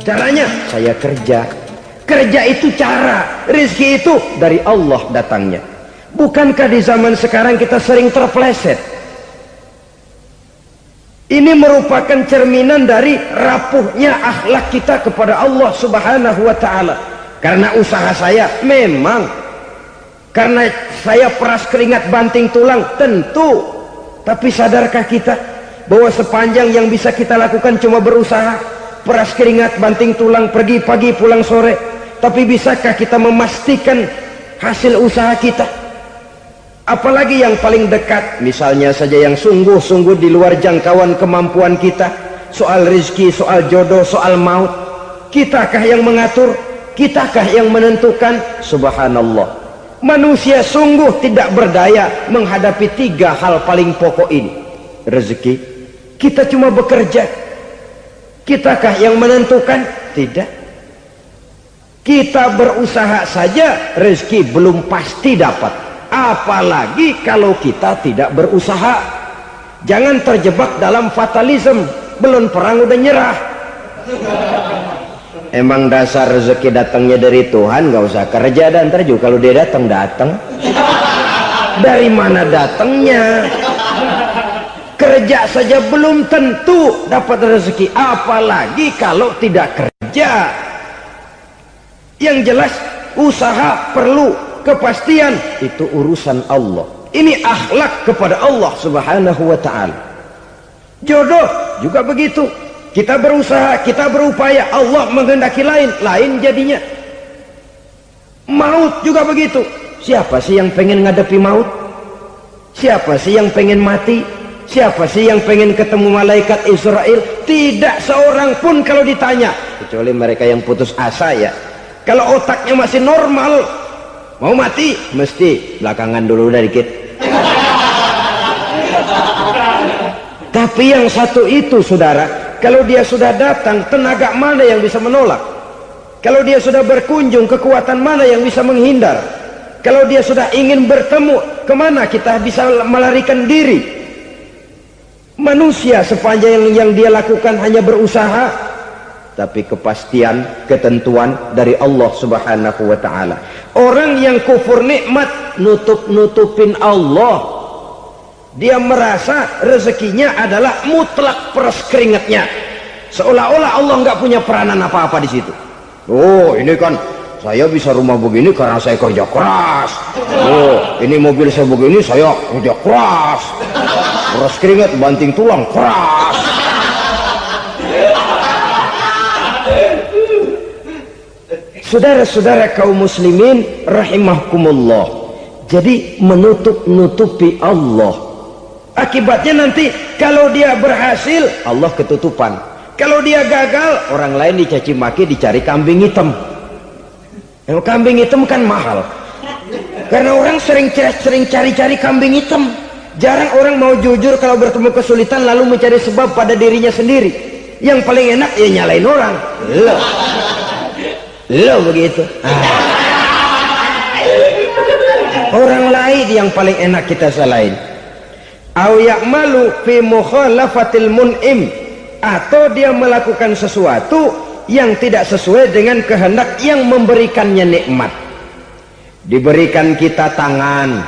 Caranya saya kerja. Kerja itu cara, rezeki itu dari Allah datangnya. Bukankah di zaman sekarang kita sering terpeleset? Ini merupakan cerminan dari rapuhnya akhlak kita kepada Allah Subhanahu wa ta'ala. Karena usaha saya memang, karena saya peras keringat banting tulang, tentu. Tapi sadarkah kita bahwa sepanjang yang bisa kita lakukan cuma berusaha, peras keringat banting tulang, pergi pagi pulang sore? Tapi bisakah kita memastikan hasil usaha kita? Apalagi yang paling dekat, misalnya saja yang sungguh-sungguh di luar jangkauan kemampuan kita, soal rezeki, soal jodoh, soal maut. Kitakah yang mengatur? Kitakah yang menentukan? Subhanallah, manusia sungguh tidak berdaya menghadapi 3 hal paling pokok ini. Rezeki, kita cuma bekerja. Kitakah yang menentukan? Tidak. Kita berusaha saja rezeki belum pasti dapat, apalagi kalau kita tidak berusaha. Jangan terjebak dalam fatalisme, belum perang udah nyerah. Emang dasar rezeki datangnya dari Tuhan, nggak usah kerja, dan ntar juga kalau dia datang. Dari mana datangnya? Kerja saja belum tentu dapat rezeki, apalagi kalau tidak kerja. Yang jelas usaha perlu kepastian, itu urusan Allah. Ini akhlak kepada Allah Subhanahu wa ta'ala. Jodoh juga begitu, kita berusaha, kita berupaya, Allah menghendaki lain jadinya. Maut juga begitu. Siapa sih yang pengen ngadepi maut? Siapa sih yang pengen mati? Siapa sih yang pengen ketemu malaikat Israel? Tidak seorang pun kalau ditanya, kecuali mereka yang putus asa ya. Kalau otaknya masih normal, mau mati mesti belakangan dulu udah dikit. Tapi yang satu itu saudara, kalau dia sudah datang, tenaga mana yang bisa menolak? Kalau dia sudah berkunjung, kekuatan mana yang bisa menghindar? Kalau dia sudah ingin bertemu, kemana kita bisa melarikan diri? Manusia sepanjang yang dia lakukan hanya berusaha, tapi kepastian, ketentuan dari Allah Subhanahu wa ta'ala. Orang yang kufur nikmat, nutupin Allah. Dia merasa rezekinya adalah mutlak peras keringatnya, seolah-olah Allah nggak punya peranan apa-apa di situ. Oh, ini kan saya bisa rumah begini karena saya kerja keras. Oh, ini mobil saya begini, saya kerja keras. Peras keringat, banting tulang, keras. Saudara-saudara kaum muslimin rahimahkumullah, jadi menutupi Allah. Akibatnya nanti kalau dia berhasil, Allah ketutupan. Kalau dia gagal, orang lain dicaci maki, dicari kambing hitam. Yang kambing hitam kan mahal, karena orang sering cari-cari kambing hitam. Jarang orang mau jujur kalau bertemu kesulitan lalu mencari sebab pada dirinya sendiri. Yang paling enak ya nyalain orang. Lo begitu. Orang lain yang paling enak kita salahin. Au ya'malu fi mukhalafatil mun'im, atau dia melakukan sesuatu yang tidak sesuai dengan kehendak yang memberikannya nikmat. Diberikan kita tangan,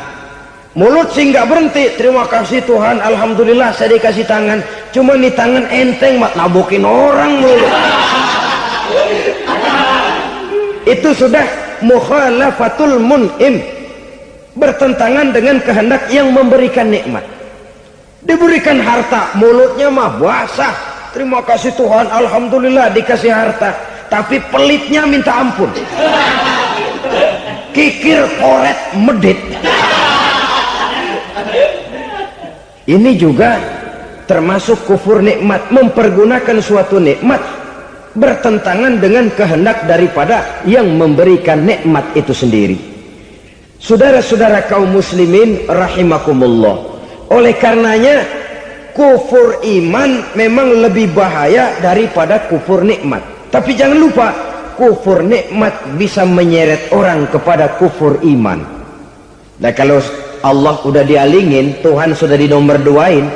mulut sih nggak berhenti, terima kasih Tuhan, alhamdulillah saya dikasih tangan. Cuma nih tangan enteng mak nabokin orang mulut. Itu sudah mukhalafatul mun'im, bertentangan dengan kehendak yang memberikan nikmat. Diberikan harta, mulutnya mah basah, terima kasih Tuhan, alhamdulillah dikasih harta, tapi pelitnya minta ampun, kikir, koret, medit. Ini juga termasuk kufur nikmat, mempergunakan suatu nikmat bertentangan dengan kehendak daripada yang memberikan nikmat itu sendiri. Saudara-saudara kaum muslimin rahimakumullah, oleh karenanya kufur iman memang lebih bahaya daripada kufur nikmat. Tapi jangan lupa, kufur nikmat bisa menyeret orang kepada kufur iman. Nah kalau Allah udah dialingin, Tuhan sudah dinomor duain,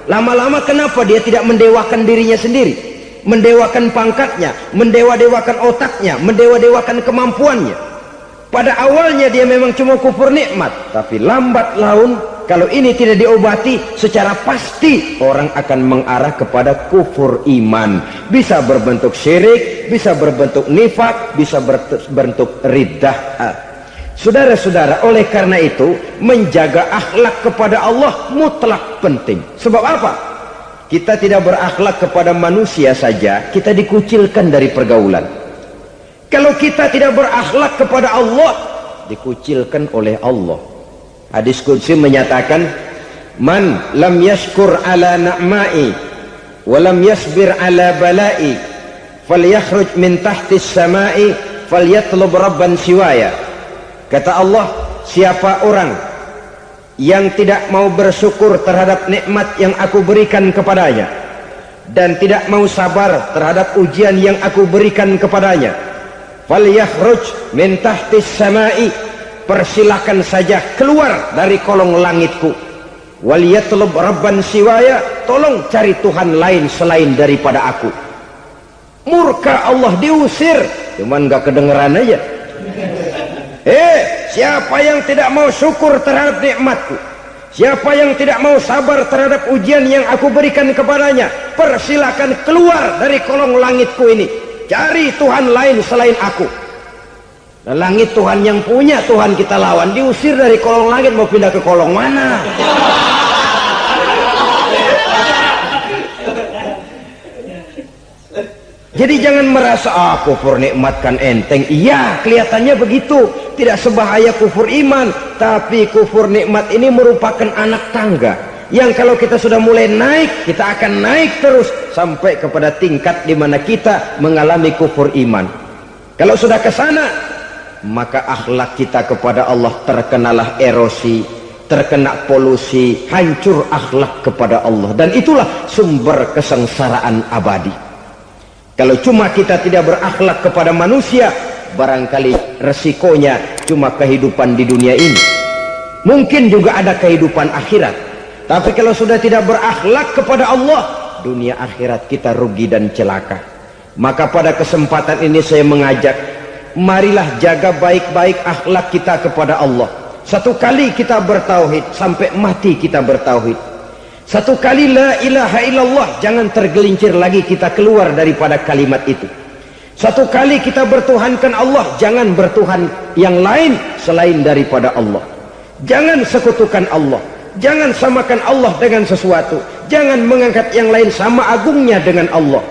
Lama-lama kenapa dia tidak mendewakan dirinya sendiri, mendewakan pangkatnya, mendewa-dewakan otaknya, mendewa-dewakan kemampuannya? Pada awalnya dia memang cuma kufur nikmat, tapi lambat laun kalau ini tidak diobati, secara pasti orang akan mengarah kepada kufur iman. Bisa berbentuk syirik, bisa berbentuk nifak, bisa berbentuk riddah. Saudara-saudara, oleh karena itu menjaga akhlak kepada Allah mutlak penting. Sebab apa? Kita tidak berakhlak kepada manusia saja, kita dikucilkan dari pergaulan. Kalau kita tidak berakhlak kepada Allah, dikucilkan oleh Allah. Hadis qudsi menyatakan, man lam yashkur ala na'mai wa lam yasbir ala balai falyakhruj min tahtis samai falyatlub rabban siwaya. Kata Allah, siapa orang yang tidak mau bersyukur terhadap nikmat yang aku berikan kepadanya dan tidak mau sabar terhadap ujian yang aku berikan kepadanya, falyakhruj min tahtis samai, persilahkan saja keluar dari kolong langitku, waliyatlub rabban siwaya, tolong cari Tuhan lain selain daripada aku. Murka Allah, diusir, cuman gak kedengeran aja. Siapa yang tidak mau syukur terhadap nikmatku, siapa yang tidak mau sabar terhadap ujian yang aku berikan kepadanya, persilahkan keluar dari kolong langitku ini, cari Tuhan lain selain aku. Nah, langit Tuhan yang punya, Tuhan kita lawan, diusir dari kolong langit, mau pindah ke kolong mana? Jadi jangan merasa kufur nikmat kan enteng. Iya, kelihatannya begitu, tidak sebahaya kufur iman. Tapi kufur nikmat ini merupakan anak tangga yang kalau kita sudah mulai naik, kita akan naik terus sampai kepada tingkat di mana kita mengalami kufur iman. Kalau sudah ke sana, maka akhlak kita kepada Allah terkenalah erosi, terkena polusi, hancur akhlak kepada Allah, dan itulah sumber kesengsaraan abadi. Kalau cuma kita tidak berakhlak kepada manusia, barangkali resikonya cuma kehidupan di dunia ini. Mungkin juga ada kehidupan akhirat. Tapi kalau sudah tidak berakhlak kepada Allah, dunia akhirat kita rugi dan celaka. Maka pada kesempatan ini saya mengajak, marilah jaga baik-baik akhlak kita kepada Allah. Satu kali kita bertauhid, sampai mati kita bertauhid. Satu kali la ilaha illallah, jangan tergelincir lagi kita keluar daripada kalimat itu. Satu kali kita bertuhankan Allah, jangan bertuhan yang lain selain daripada Allah. Jangan sekutukan Allah, jangan samakan Allah dengan sesuatu, jangan mengangkat yang lain sama agungnya dengan Allah.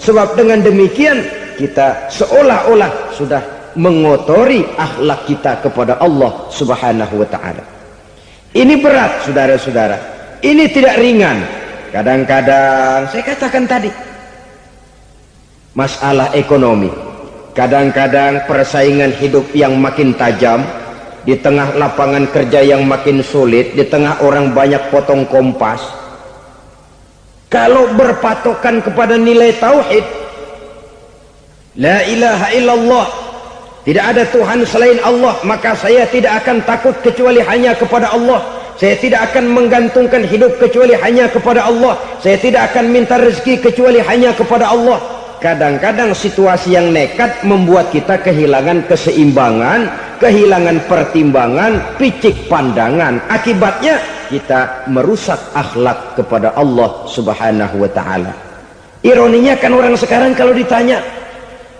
Sebab dengan demikian kita seolah-olah sudah mengotori akhlak kita kepada Allah subhanahu wa ta'ala. Ini berat, saudara-saudara. Ini tidak ringan. Kadang-kadang saya katakan tadi, masalah ekonomi, kadang-kadang persaingan hidup yang makin tajam, di tengah lapangan kerja yang makin sulit, di tengah orang banyak potong kompas. Kalau berpatokan kepada nilai tauhid, la ilaha illallah, tidak ada Tuhan selain Allah, maka saya tidak akan takut kecuali hanya kepada Allah. Saya tidak akan menggantungkan hidup kecuali hanya kepada Allah. Saya tidak akan minta rezeki kecuali hanya kepada Allah. Kadang-kadang situasi yang nekat membuat kita kehilangan keseimbangan, kehilangan pertimbangan, picik pandangan. Akibatnya kita merusak akhlak kepada Allah subhanahu wa ta'ala. Ironinya kan orang sekarang kalau ditanya,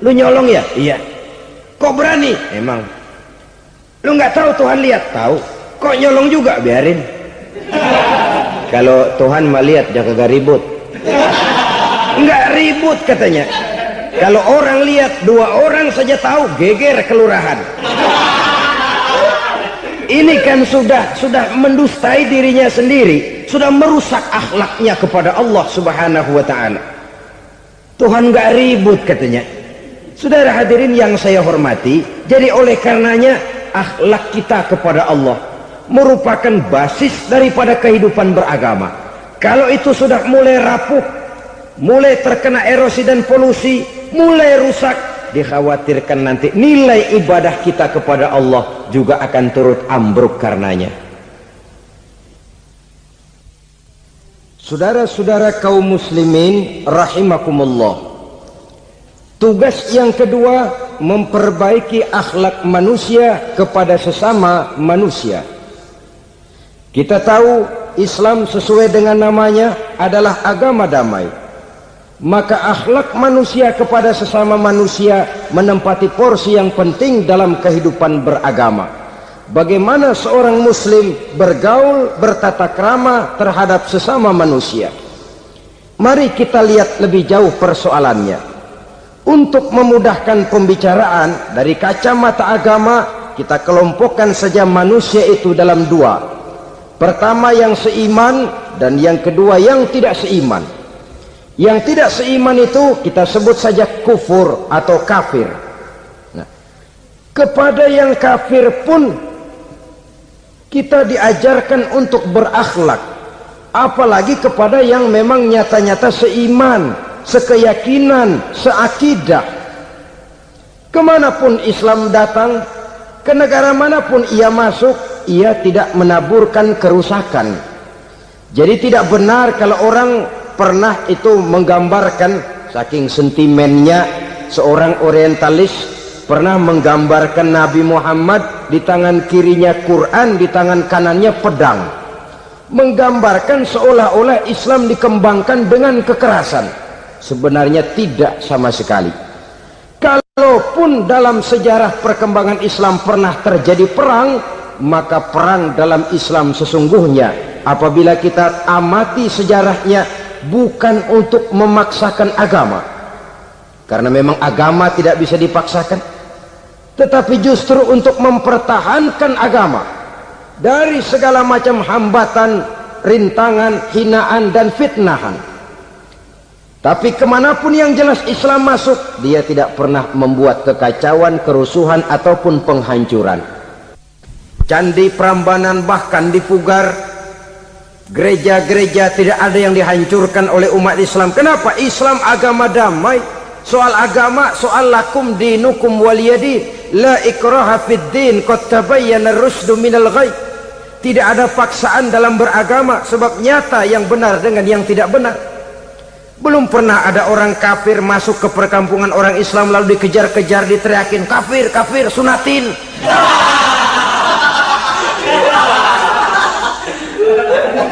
lu nyolong ya? Iya. Kok berani? Emang. Lu nggak tahu Tuhan lihat? Tahu. Kok nyolong juga? Biarin. Kalau Tuhan mah lihat, jangan gak ribut. Enggak ribut katanya. Kalau orang lihat, 2 orang saja tahu, geger kelurahan. Ini kan sudah mendustai dirinya sendiri, sudah merusak akhlaknya kepada Allah subhanahu wa ta'ala. Tuhan gak ribut katanya. Saudara hadirin yang saya hormati, jadi oleh karenanya akhlak kita kepada Allah merupakan basis daripada kehidupan beragama. Kalau itu sudah mulai rapuh, mulai terkena erosi dan polusi, mulai rusak, dikhawatirkan nanti nilai ibadah kita kepada Allah juga akan turut ambruk karenanya. Saudara-saudara kaum muslimin rahimakumullah, tugas yang kedua memperbaiki akhlak manusia kepada sesama manusia. Kita tahu Islam sesuai dengan namanya adalah agama damai. Maka akhlak manusia kepada sesama manusia menempati porsi yang penting dalam kehidupan beragama. Bagaimana seorang muslim bergaul, bertata krama terhadap sesama manusia. Mari kita lihat lebih jauh persoalannya. Untuk memudahkan pembicaraan dari kacamata agama, kita kelompokkan saja manusia itu dalam dua. Pertama yang seiman, dan yang kedua yang tidak seiman. Yang tidak seiman itu kita sebut saja kufur atau kafir. Nah, kepada yang kafir pun kita diajarkan untuk berakhlak, apalagi kepada yang memang nyata-nyata seiman, sekeyakinan, seakidah. Kemanapun Islam datang, ke negara manapun ia masuk, ia tidak menaburkan kerusakan. Jadi tidak benar kalau orang pernah itu menggambarkan, saking sentimennya seorang orientalis pernah menggambarkan Nabi Muhammad di tangan kirinya Quran, di tangan kanannya pedang, menggambarkan seolah-olah Islam dikembangkan dengan kekerasan. Sebenarnya tidak sama sekali. Kalaupun dalam sejarah perkembangan Islam pernah terjadi perang, maka perang dalam Islam sesungguhnya apabila kita amati sejarahnya bukan untuk memaksakan agama, karena memang agama tidak bisa dipaksakan, tetapi justru untuk mempertahankan agama dari segala macam hambatan, rintangan, hinaan dan fitnahan. Tapi kemanapun yang jelas Islam masuk, dia tidak pernah membuat kekacauan, kerusuhan ataupun penghancuran. Candi Prambanan bahkan dipugar, gereja-gereja tidak ada yang dihancurkan oleh umat Islam. Kenapa? Islam agama damai. Soal agama, soal lakum dinukum waliyadin, la ikraha fid din, qad tabayyana ar-rusdu minal ghayy. Tidak ada paksaan dalam beragama, sebab nyata yang benar dengan yang tidak benar. Belum pernah ada orang kafir masuk ke perkampungan orang Islam lalu dikejar-kejar, diteriakin kafir, kafir, sunatin.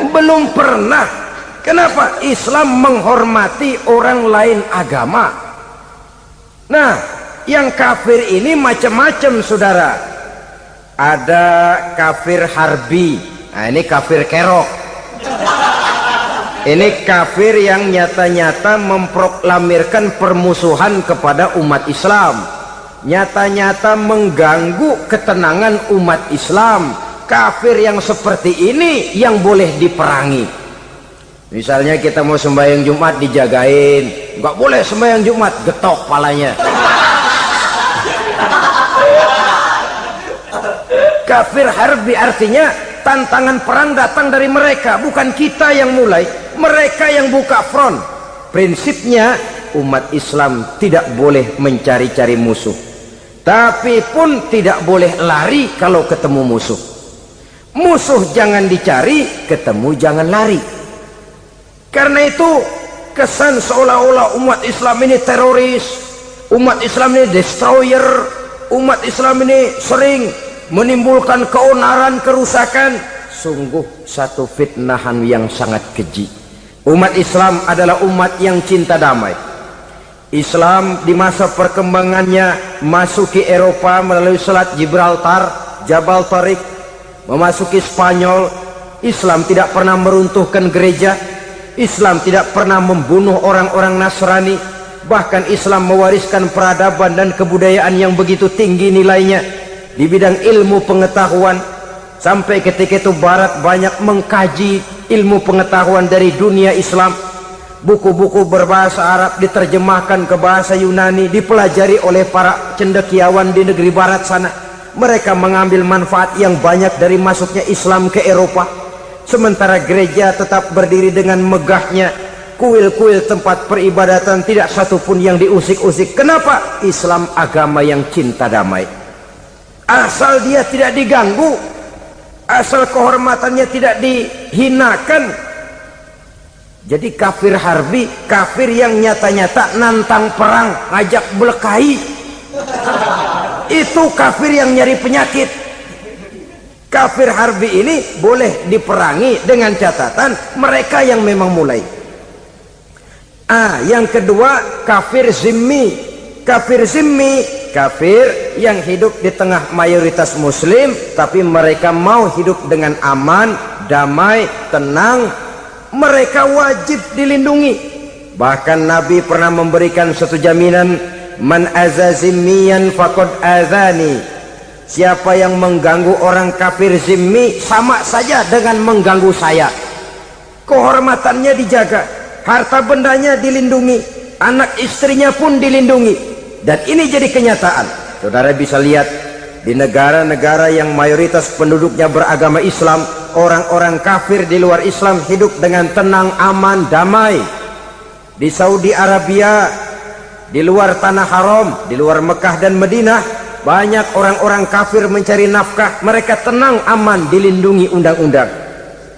Belum pernah. Kenapa? Islam menghormati orang lain agama. Nah, yang kafir ini macam-macam, saudara. Ada kafir harbi. Nah, ini kafir kerok. Ini kafir yang nyata-nyata memproklamirkan permusuhan kepada umat Islam, nyata-nyata mengganggu ketenangan umat Islam. Kafir yang seperti ini yang boleh diperangi. Misalnya kita mau sembahyang Jumat dijagain, nggak boleh sembahyang Jumat, getok palanya. Kafir harbi artinya tantangan perang datang dari mereka, bukan kita yang mulai, mereka yang buka front. Prinsipnya umat Islam tidak boleh mencari-cari musuh, tapi pun tidak boleh lari kalau ketemu musuh. Musuh jangan dicari, ketemu jangan lari. Karena itu kesan seolah-olah umat Islam ini teroris, umat Islam ini destroyer, umat Islam ini sering menimbulkan keonaran, kerusakan. Sungguh satu fitnahan yang sangat keji. Umat Islam adalah umat yang cinta damai. Islam di masa perkembangannya masuki Eropa melalui Selat Gibraltar, Jabal Tariq, memasuki Spanyol. Islam tidak pernah meruntuhkan gereja, Islam tidak pernah membunuh orang-orang Nasrani. Bahkan Islam mewariskan peradaban dan kebudayaan yang begitu tinggi nilainya di bidang ilmu pengetahuan, sampai ketika itu Barat banyak mengkaji ilmu pengetahuan dari dunia Islam. Buku-buku berbahasa Arab diterjemahkan ke bahasa Yunani, dipelajari oleh para cendekiawan di negeri Barat sana. Mereka mengambil manfaat yang banyak dari masuknya Islam ke Eropa. Sementara gereja tetap berdiri dengan megahnya, kuil-kuil tempat peribadatan tidak satupun yang diusik-usik. Kenapa? Islam agama yang cinta damai. Asal dia tidak diganggu, asal kehormatannya tidak dihinakan, Jadi kafir harbi, kafir yang nyata-nyata nantang perang, ngajak berkelahi. Itu kafir yang nyari penyakit. Kafir harbi ini boleh diperangi dengan catatan mereka yang memang mulai. Yang kedua, kafir zimmi. Kafir zimmi, kafir yang hidup di tengah mayoritas muslim tapi mereka mau hidup dengan aman, damai, tenang. Mereka wajib dilindungi. Bahkan Nabi pernah memberikan satu jaminan, man aza zimmiyan faqad azani. Siapa yang mengganggu orang kafir zimmi sama saja dengan mengganggu saya. Kehormatannya dijaga, harta bendanya dilindungi, anak istrinya pun dilindungi. Dan ini jadi kenyataan. Saudara bisa lihat di negara-negara yang mayoritas penduduknya beragama Islam, orang-orang kafir di luar Islam hidup dengan tenang, aman, damai. Di Saudi Arabia, di luar tanah haram, di luar Mekah dan Madinah, banyak orang-orang kafir mencari nafkah. Mereka tenang, aman, dilindungi undang-undang.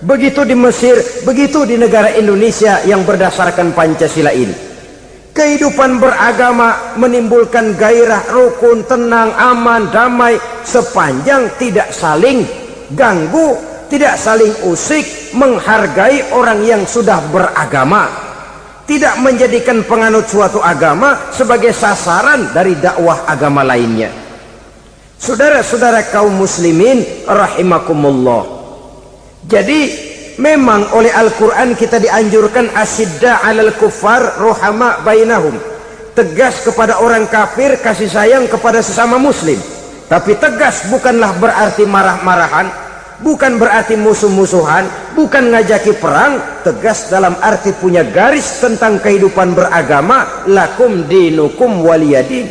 Begitu di Mesir, begitu di negara Indonesia yang berdasarkan Pancasila ini. Kehidupan beragama menimbulkan gairah, rukun, tenang, aman, damai, sepanjang tidak saling ganggu, tidak saling usik, menghargai orang yang sudah beragama, tidak menjadikan penganut suatu agama sebagai sasaran dari dakwah agama lainnya. Saudara-saudara kaum muslimin rahimakumullah. Jadi memang oleh Al-Quran kita dianjurkan asyidda alal kuffar ruhama bainahum. Tegas kepada orang kafir, kasih sayang kepada sesama muslim. Tapi tegas bukanlah berarti marah-marahan, bukan berarti musuh-musuhan, bukan ngajaki perang. Tegas dalam arti punya garis tentang kehidupan beragama, lakum dinukum waliyadin.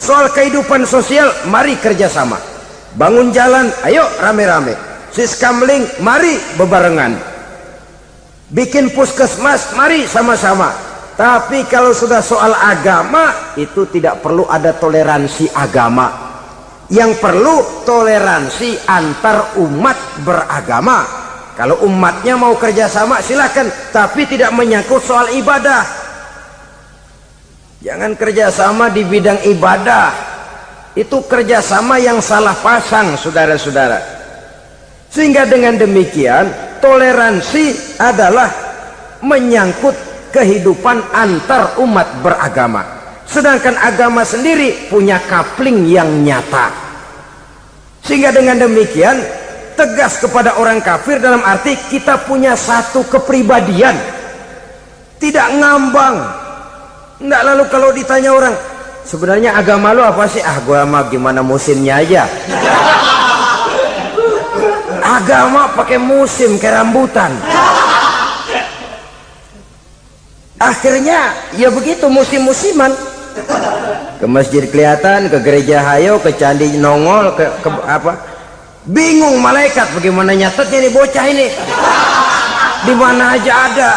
Soal kehidupan sosial, mari kerjasama. Bangun jalan, ayo rame-rame. Siskamling, mari bebarengan. Bikin puskesmas, mari sama-sama. Tapi kalau sudah soal agama, itu tidak perlu ada toleransi agama. Yang perlu toleransi antar umat beragama. Kalau umatnya mau kerjasama silakan, tapi tidak menyangkut soal ibadah. Jangan kerjasama di bidang ibadah. Itu kerjasama yang salah pasang, saudara-saudara. Sehingga dengan demikian toleransi adalah menyangkut kehidupan antar umat beragama. Sedangkan agama sendiri punya kapling yang nyata. Sehingga dengan demikian tegas kepada orang kafir dalam arti kita punya satu kepribadian. Tidak ngambang. Enggak, lalu kalau ditanya orang, sebenarnya agama lu apa sih? Gua mah gimana musimnya aja. Agama pakai musim kayak rambutan. Akhirnya ya begitu, musim-musiman. Ke masjid kelihatan, ke gereja hayo, ke candi nongol, ke apa? Bingung malaikat bagaimana nyatetnya nih bocah ini. Di mana aja ada.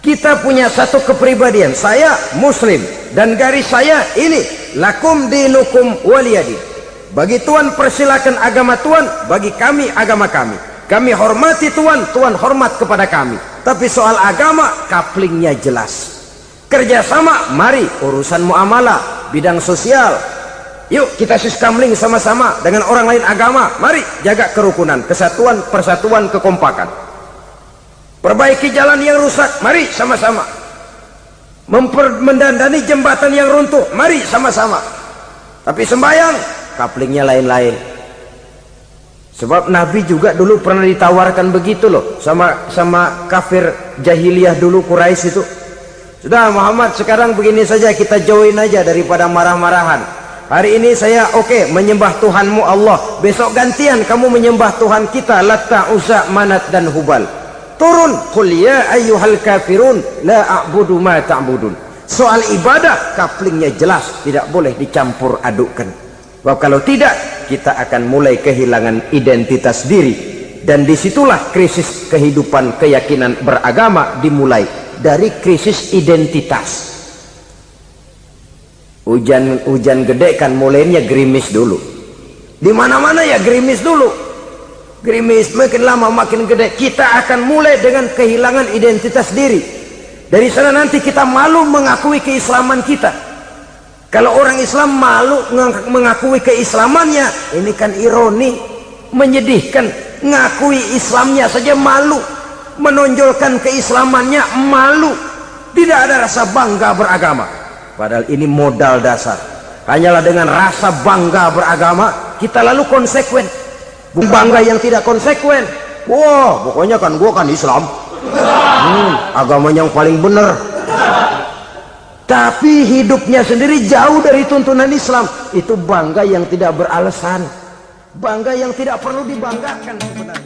Kita punya satu kepribadian. Saya muslim dan garis saya ini, lakum dinukum waliyadin. Bagi Tuhan persilakan agama Tuhan, bagi kami agama kami. Kami hormati Tuhan, Tuhan hormat kepada kami. Tapi soal agama, kaplingnya jelas. Kerjasama, mari urusan muamalah, bidang sosial. Yuk kita siskamling sama-sama dengan orang lain agama. Mari jaga kerukunan, kesatuan, persatuan, kekompakan. Perbaiki jalan yang rusak, mari sama-sama. Mendandani jembatan yang runtuh, mari sama-sama. Tapi sembahyang, kaplingnya lain-lain. Sebab Nabi juga dulu pernah ditawarkan begitu loh sama kafir jahiliyah dulu, Quraisy itu. Sudah Muhammad, sekarang begini saja, kita join aja daripada marah-marahan. Hari ini saya oke menyembah Tuhanmu Allah, besok gantian kamu menyembah Tuhan kita Latta, Uzza, Manat dan Hubal. Turun, qul ya ayyuhal kafirun la a'budu ma ta'budun. Soal ibadah kaplingnya jelas, tidak boleh dicampur adukkan. Sebab kalau tidak, kita akan mulai kehilangan identitas diri. Dan disitulah krisis kehidupan keyakinan beragama dimulai. Dari krisis identitas. Hujan gede kan mulainya gerimis dulu. Di mana-mana ya gerimis dulu. gerimis, makin lama makin gede. Kita akan mulai dengan kehilangan identitas diri. Dari sana nanti kita malu mengakui keislaman kita. Kalau orang Islam malu mengakui keislamannya, ini kan ironi, menyedihkan. Ngakui Islamnya saja malu, menonjolkan keislamannya malu, tidak ada rasa bangga beragama. Padahal ini modal dasar. Hanyalah dengan rasa bangga beragama kita lalu konsekuen. Bangga yang tidak konsekuen, wah pokoknya kan gua kan Islam, agama yang paling benar, tapi hidupnya sendiri jauh dari tuntunan Islam. Itu bangga yang tidak beralasan, bangga yang tidak perlu dibanggakan sebenarnya.